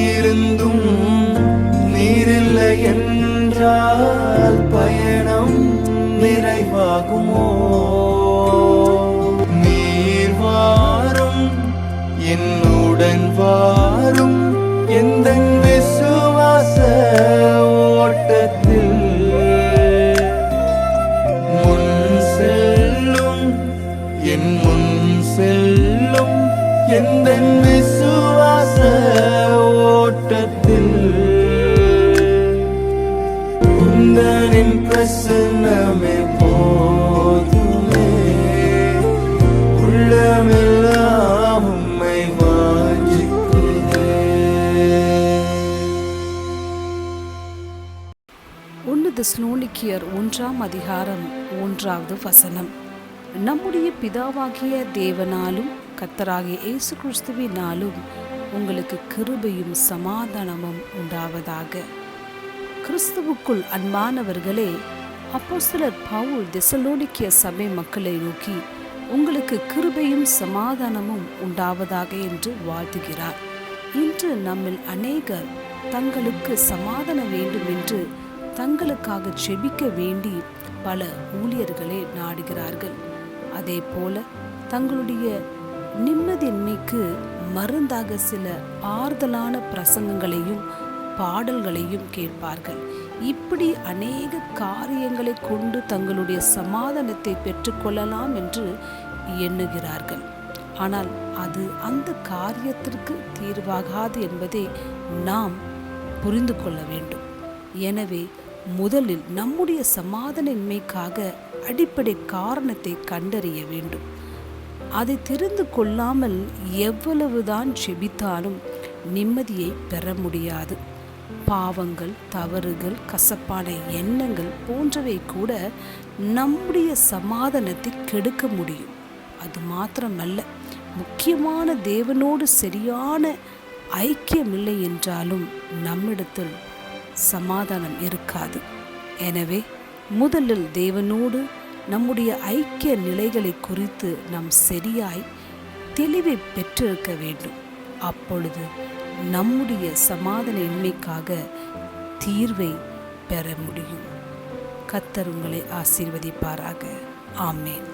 இருந்தும் நீரில்லை என்றால் பயணம் நிறைவாகுமோ? நீர் வாரும், என்னுடன் வாரும், எந்த விசுவாச ஓட்டத்தில் முன் செல்லும், என் முன் செல்லும், எந்த விசுவாச ஓட்டத்தில் உந்தனின் பிரசன்னமே போதுமே. உள்ளமெல்லாம் உம்மை வாஞ்சிக்கிறே. 1 தெசலோனிக்கேயர் 1:1 நம்முடைய பிதாவாகிய தேவனாலும் கர்த்தராகிய இயேசு கிறிஸ்துவினாலும் உங்களுக்கு கிருபையும் சமாதானமும் உண்டாவதாக. கிறிஸ்துவுக்குள் அன்பானவர்களே, அப்போஸ்தலர் பவுல் தெசலோனிக்கேய சபை மக்களை நோக்கி உங்களுக்கு கிருபையும் சமாதானமும் உண்டாவதாக என்று வாழ்த்துகிறார். இன்று நம்மில் அநேகர் தங்களுக்கு சமாதானம் வேண்டும் என்று தங்களுக்காக ஜெபிக்க வேண்டி பல ஊழியர்களை நாடுகிறார்கள். அதே போல தங்களுடைய நிம்மதியின்மைக்கு மருந்தாக சில ஆறுதலான பிரசங்கங்களையும் பாடல்களையும் கேட்பார்கள். இப்படி அநேக காரியங்களை கொண்டு தங்களுடைய சமாதானத்தை பெற்றுக்கொள்ளலாம் என்று எண்ணுகிறார்கள். ஆனால் அது அந்த காரியத்திற்கு தீர்வாகாது என்பதை நாம் புரிந்து கொள்ள வேண்டும். எனவே முதலில் நம்முடைய சமாதானமின்மைக்காக அடிப்படை காரணத்தை கண்டறிய வேண்டும். அதை தெரிந்து கொள்ளாமல் எவ்வளவுதான் ஜெபித்தாலும் நிம்மதியை பெற முடியாது. பாவங்கள், தவறுகள், கசப்பான எண்ணங்கள் போன்றவை கூட நம்முடைய சமாதானத்தை கெடுக்க முடியும். அது மாத்திரமல்ல, முக்கியமான தேவனோடு சரியான ஐக்கியமில்லை என்றாலும் நம்மிடத்தில் சமாதானம் இருக்காது. எனவே முதலில் தேவனோடு நம்முடைய ஐக்கிய நிலைகளை குறித்து நாம் சரியாய் தெளிவை பெற்றிருக்க வேண்டும். அப்பொழுது நம்முடைய சமாதான இன்மைக்காக தீர்வை பெற முடியும். கர்த்தர் உங்களை ஆசீர்வதிப்பாராக. ஆமென்.